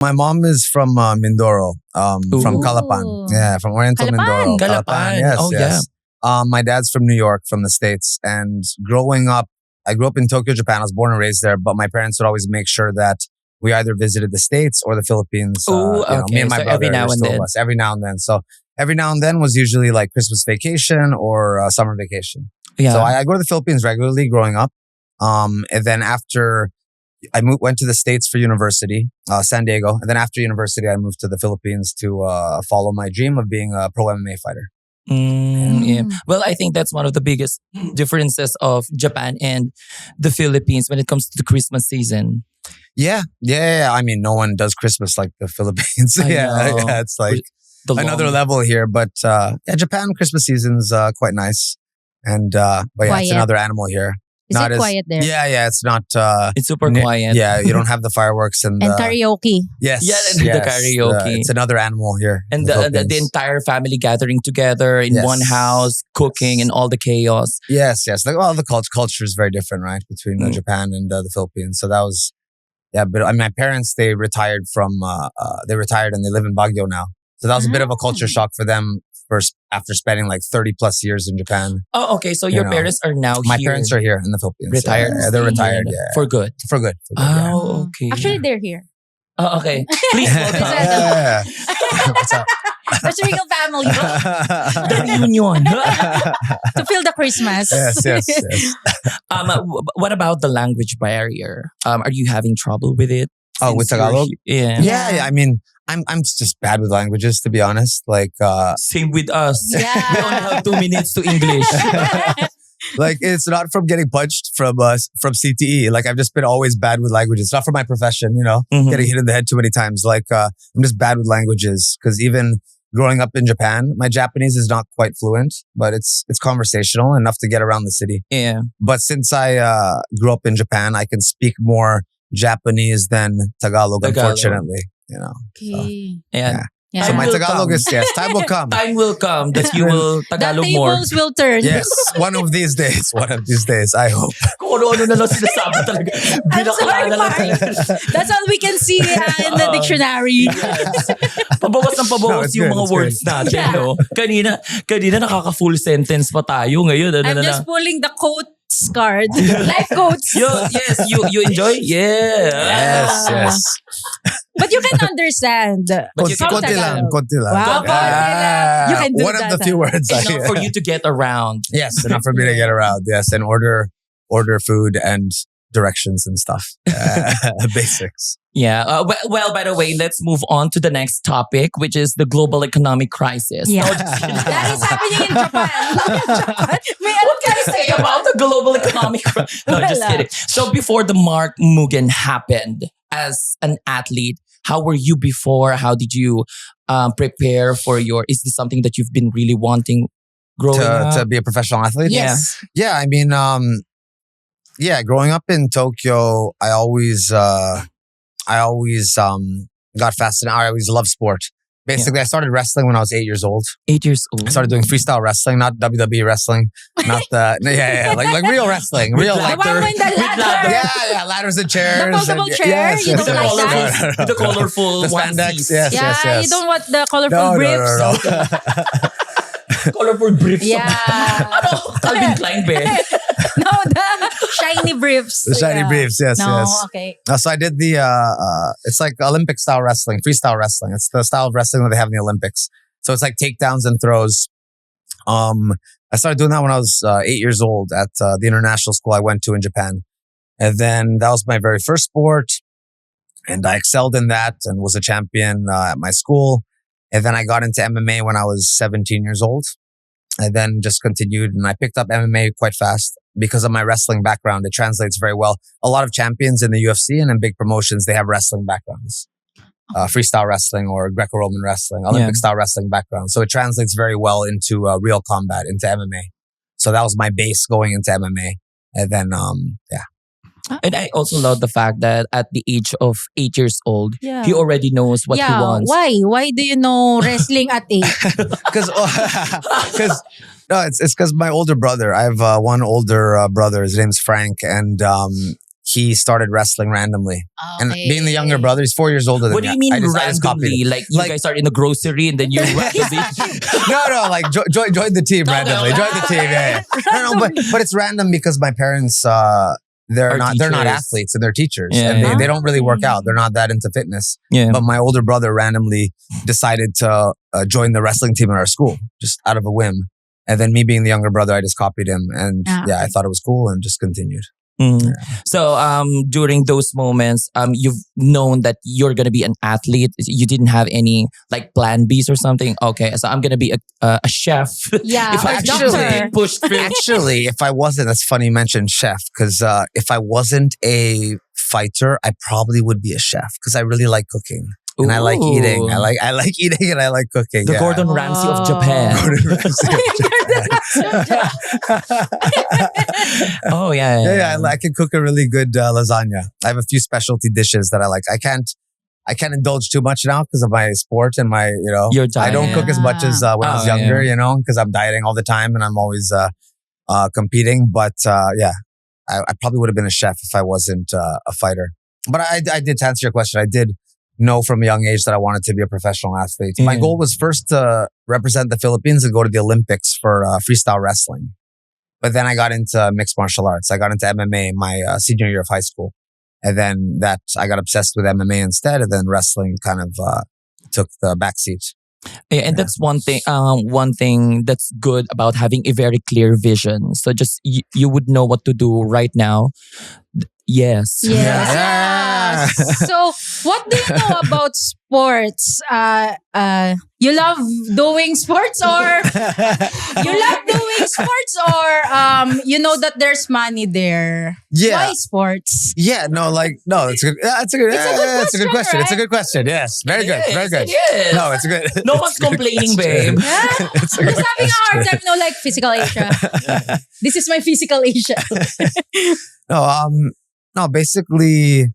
My mom is from Mindoro, from Ooh. Calapan. Yeah, from Oriental Calapan. Mindoro. Calapan. Yes, Oh, yes. My dad's from New York, from the States. And growing up, I grew up in Tokyo, Japan. I was born and raised there, but my parents would always make sure that we either visited the States or the Philippines. Oh, Me and okay. my So brother, every now there's and two of then. us, every now and then. So every now and then was usually like Christmas vacation or summer vacation. Yeah. So I go to the Philippines regularly growing up. And then after went to the States for university, San Diego. And then after university, I moved to the Philippines to follow my dream of being a pro MMA fighter. Yeah. Well, I think that's one of the biggest differences of Japan and the Philippines when it comes to the Christmas season. Yeah. I mean, no one does Christmas like the Philippines. I know. It's like The another long- level here. But Japan Christmas season's quite nice. And but yeah, it's Quiet. another animal here. Is it quiet there? Yeah, it's not. It's super quiet. Yeah, you don't have the fireworks and And karaoke. yes, Yeah, and the yes, karaoke. it's another animal here. in And the Philippines. entire family gathering together in Yes. one house, cooking and all the chaos. Yes. Like, well, the culture is very different, right, between Japan and the Philippines. So that was, yeah. But I mean, my parents, they retired and they live in Baguio now. So that was a bit of a culture shock for them first after spending like 30 plus years in Japan. Oh, okay. So your parents are now My here. parents are here in the Philippines. Retired. Yeah, they're retired. Yeah, For good. for good. Yeah. Oh, okay. Actually, they're here. Oh, okay. Please welcome Yeah. What's up? The Striegl family. the reunion. To feel the Christmas. yes. What about the language barrier? Are you having trouble with it? Oh, with Since you're Tagalog? Yeah. Yeah. I mean, I'm just bad with languages, to be honest. Like, Same with us. Yeah. We only have 2 minutes to English. like it's not from getting punched from CTE. Like I've just been always bad with languages. It's not for my profession, Mhm. getting hit in the head too many times. Like I'm just bad with languages because even growing up in Japan, my Japanese is not quite fluent, but it's conversational enough to get around the city. Yeah. But since I grew up in Japan, I can speak more Japanese than Tagalog. Unfortunately, Okay. And Yeah. So my will Tagalog come. is time will come. time will come that you will The Tagalog more. tables will turn. Yes, one of these days. I hope. Kung ano-ano na lang sinasabi talaga. I'm sorry, Binakala lang Mark. talaga. That's all we can see in the dictionary. Yes. Pabawas ng No, pabawas it's yung good, mga it's words natin. Yeah. No? Kanina nakaka-full sentence pa tayo. Ngayon, I'm just pulling the quotes card. Life quotes. You enjoy? Yeah. Yes. But you can understand. But you can- Konti lang. Wow, konti lang. You can do one that, of the few words. Enough for you to get around. Yes, enough for me to get around. Yes, and order food and directions and stuff. Basics. Yeah. Well, by the way, let's move on to the next topic, which is the global economic crisis. Yeah. No, just kidding. That is happening in Japan. May ano What can I say about the global economic crisis? No, just Wala. kidding. So before the Mark Mugen happened as an athlete, how were you before? How did you prepare for is this something that you've been really wanting growing up? To be a professional athlete? Yes. Yeah, I mean, growing up in Tokyo, I always got fascinated. I always loved sport. Basically, I started wrestling when I was 8 years old. 8 years old. I started doing freestyle wrestling, not WWE wrestling, not the like real wrestling, real The like one with the ladder. yeah, ladders and chairs, The foldable and, chair? yes, You yes, don't yes. like that? With the colorful the spandex, onesies. yes, Yeah, yes. you don't want the colorful no, briefs. no. Colorful briefs. Yeah. Ano? Calvin Klein ba? No, the shiny briefs. The shiny Yeah. briefs, yes, No, yes. okay. So I did the it's like Olympic style wrestling, freestyle wrestling. It's the style of wrestling that they have in the Olympics. So it's like takedowns and throws. I started doing that when I was 8 years old at the international school I went to in Japan. And then that was my very first sport. And I excelled in that and was a champion at my school. And then I got into MMA when I was 17 years old. And then just continued. And I picked up MMA quite fast because of my wrestling background. It translates very well. A lot of champions in the UFC and in big promotions, they have wrestling backgrounds. Freestyle wrestling or Greco-Roman wrestling, Olympic style wrestling background. So it translates very well into real combat, into MMA. So that was my base going into MMA. And then, And I also love the fact that at the age of 8 years old, Yeah. he already knows what he wants. Why? Why do you know wrestling at 8? because no, it's because my older brother. I have one older brother. His name's Frank, and he started wrestling randomly. And being the younger brother, he's 4 years older than me. What do you mean I just copied randomly? it. Like you guys are in the grocery and then you randomly. No, like join the team randomly. Join the team, yeah. No, but it's random because my parents, they're not athletes and they're teachers, and they don't really work out. They're not that into fitness. Yeah. But my older brother randomly decided to join the wrestling team in our school just out of a whim. And then me being the younger brother, I just copied him, and I thought it was cool and just continued. Mm. So during those moments, you've known that you're gonna be an athlete. You didn't have any like plan Bs or something. Okay, so I'm gonna be a chef. Yeah, if I actually pushed through. Actually, if I wasn't, that's funny you mentioned chef, because if I wasn't a fighter, I probably would be a chef because I really like cooking. And I like eating. I like eating and I like cooking. The Gordon Ramsay of Japan. Oh yeah. I can cook a really good lasagna. I have a few specialty dishes that I like. I can't indulge too much now because of my sport and my Your diet. I don't cook as much as when I was younger. Because I'm dieting all the time and I'm always competing. But I probably would have been a chef if I wasn't a fighter. But I did, to answer your question, I did know from a young age that I wanted to be a professional athlete. My goal was first to represent the Philippines and go to the Olympics for freestyle wrestling. But then I got into mixed martial arts. I got into MMA my senior year of high school. And then I got obsessed with MMA instead. And then wrestling kind of took the backseat. Yeah, and that's one thing that's good about having a very clear vision. So just you would know what to do right now. Yes. So, what do you know about sports? You love doing sports, or you know that there's money there? Yeah. Why sports? Yeah, no, it's a good question. It's a good question. Yes, very good, very good. Yes. No, it's a good. No one's complaining, babe. It's a Who's good having a hard time? Like physical Asia. This is my physical Asia. No, basically,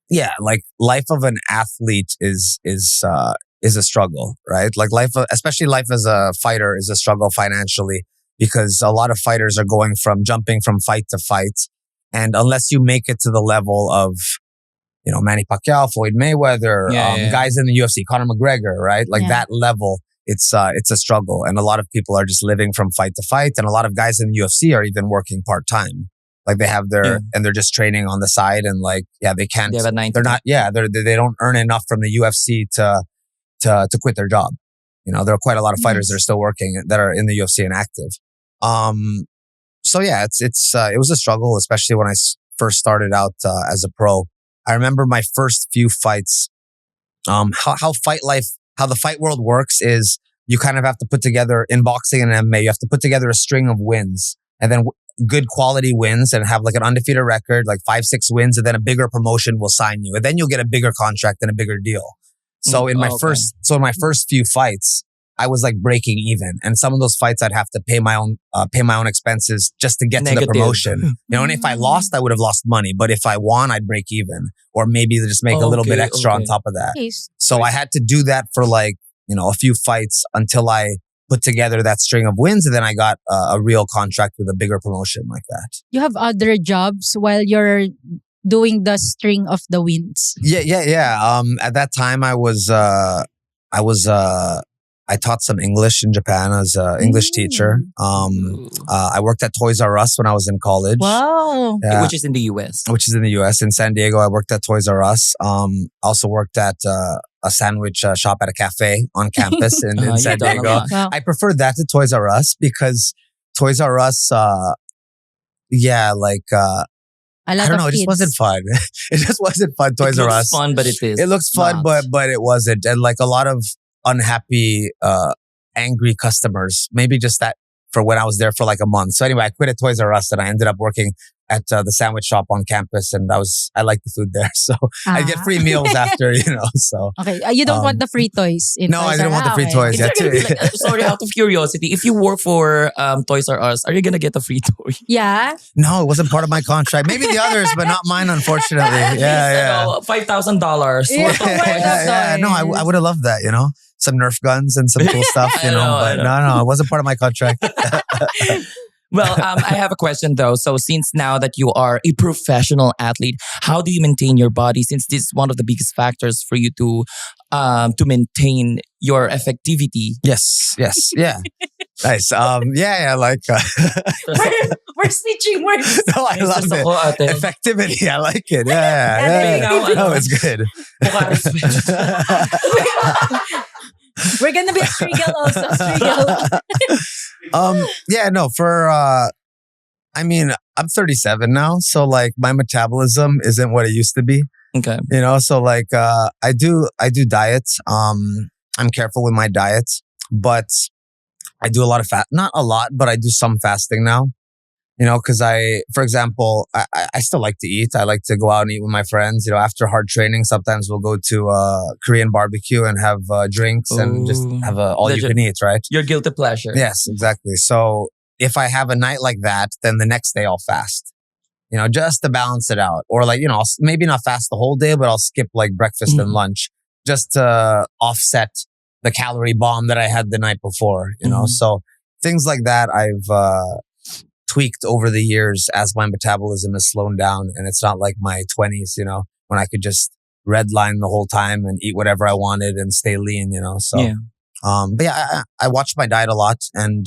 yeah, like life of an athlete is a struggle, right? Like especially life as a fighter is a struggle financially, because a lot of fighters are jumping from fight to fight. And unless you make it to the level of, Manny Pacquiao, Floyd Mayweather, guys in the UFC, Conor McGregor, right? Like that level, it's a struggle. And a lot of people are just living from fight to fight. And a lot of guys in the UFC are even working part-time. Like they have and they're just training on the side, and they can't. They have a 9 they're not. Yeah, they don't earn enough from the UFC to quit their job. There are quite a lot of fighters that are still working, that are in the UFC and active. So yeah, it was a struggle, especially when I first started out as a pro. I remember my first few fights. How the fight world works is you kind of have to put together, in boxing and MMA, you have to put together a string of wins, and then good quality wins, and have like an undefeated record, like 5-6 wins, and then a bigger promotion will sign you, and then you'll get a bigger contract and a bigger deal. So in my first few fights, I was like breaking even, and some of those fights I'd have to pay my own expenses just to get to the promotion. And if I lost, I would have lost money, but if I won, I'd break even, or maybe just make a little bit extra on top of that. So I had to do that for a few fights until I put together that string of wins, and then I got a real contract with a bigger promotion like that. You have other jobs while you're doing the string of the wins? Yeah. At that time, I taught some English in Japan as an English teacher. I worked at Toys R Us when I was in college. Wow. Yeah. Which is in the US. In San Diego, I worked at Toys R Us. Also worked at a sandwich shop at a cafe on campus in San Diego. Wow. I preferred that to Toys R Us because Toys R Us, I don't know. It just wasn't fun. It just wasn't fun. Toys R Us. It looks fun, but it is. It looks fun, but it wasn't. And a lot of unhappy, angry customers. Maybe just that for when I was there for a month. So anyway, I quit at Toys R Us and I ended up working at the sandwich shop on campus, and I liked the food there, so I get free meals after, So okay, you don't want the free toys? No, I didn't want the free toys. Sorry, out of curiosity, if you work for Toys R Us, are you gonna get a free toy? Yeah. No, it wasn't part of my contract. Maybe the others, but not mine, unfortunately. Yeah. $5,000. Yeah. No, I would have loved that. Some Nerf guns and some cool stuff. But no, it wasn't part of my contract. Well, I have a question though. So since now that you are a professional athlete, how do you maintain your body? Since this is one of the biggest factors for you to maintain your effectivity. Yes. Yeah. Nice. Like We're stitching words. no, I love Gusto it. ko, ate. Effectivity. I like it. Yeah. Effectivity. No, it's good. We're gonna be a Striegl also. Striegl. I'm 37 now, so like my metabolism isn't what it used to be. Okay. So like I do diets. I'm careful with my diet, but I do a lot of not a lot, but I do some fasting now. Because for example, I still like to eat. I like to go out and eat with my friends. After hard training, sometimes we'll go to Korean barbecue and have drinks and just have all you can eat, right? Your guilty pleasure. Yes, exactly. So if I have a night like that, then the next day I'll fast. Just to balance it out. Or like, I'll maybe not fast the whole day, but I'll skip like breakfast and lunch just to offset the calorie bomb that I had the night before, So things like that I've tweaked over the years as my metabolism has slowed down, and it's not like my 20s, when I could just redline the whole time and eat whatever I wanted and stay lean, So, Yeah. I watch my diet a lot, and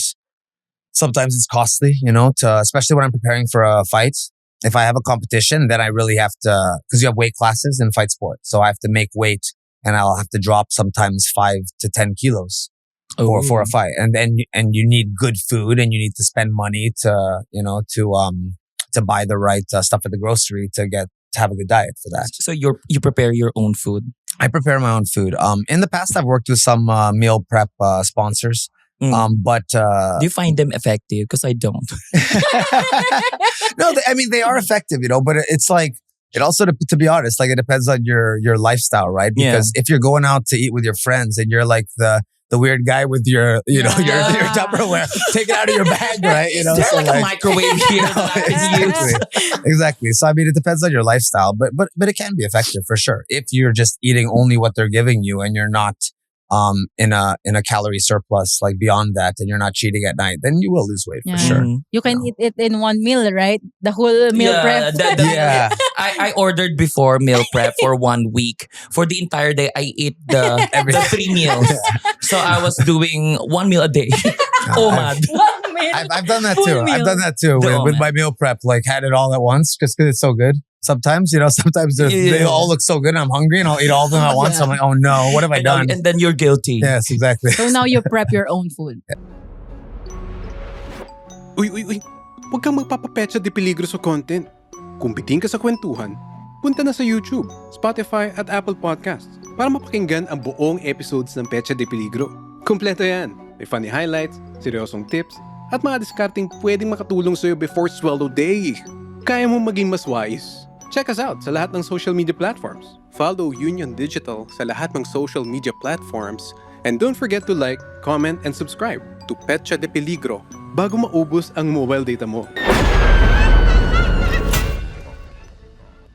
sometimes it's costly, especially when I'm preparing for a fight. If I have a competition, then I really have to, because you have weight classes in fight sport. So I have to make weight, and I'll have to drop sometimes 5 to 10 kilos for a fight. And then, you need good food, and you need to spend money to buy the right stuff at the grocery to have a good diet for that. So you prepare your own food. I prepare my own food. In the past, I've worked with some meal prep sponsors. But Do you find them effective? Because I don't. no, they are effective, but it's like, it also, to be honest, like it depends on your lifestyle, right? Because if you're going out to eat with your friends and you're like the weird guy with your your Tupperware, take it out of your bag, right? Is there like a microwave here that I can use? Exactly. So it depends on your lifestyle, but it can be effective for sure if you're just eating only what they're giving you and you're not in a calorie surplus, like beyond that, and you're not cheating at night, then you will lose weight for sure. You can eat it in one meal, right? The whole meal prep. I ordered before meal prep for 1 week. For the entire day, I ate the 3 meals. So I was doing 1 meal a day. Mad. 1 meal. I've done that too. I've done that too with my meal prep. Like had it all at once, just because it's so good. Sometimes, they all look so good and I'm hungry and I'll eat all of them at once. I'm like, oh no, what have I done? And then you're guilty. Yes, exactly. So now you prep your own food. Uy. Huwag kang magpapapetsa de peligro sa content. Kung biting ka sa kwentuhan, punta na sa YouTube, Spotify at Apple Podcasts para mapakinggan ang buong episodes ng Petsa de Peligro. Kompleto yan. May funny highlights, seryosong tips, at mga diskarting pwedeng makatulong sa'yo before swallow day. Kaya mo maging mas wise. Check us out sa lahat ng social media platforms. Follow Union Digital sa lahat ng social media platforms. And don't forget to like, comment, and subscribe to Petsa de Peligro bago maubos ang mobile data mo.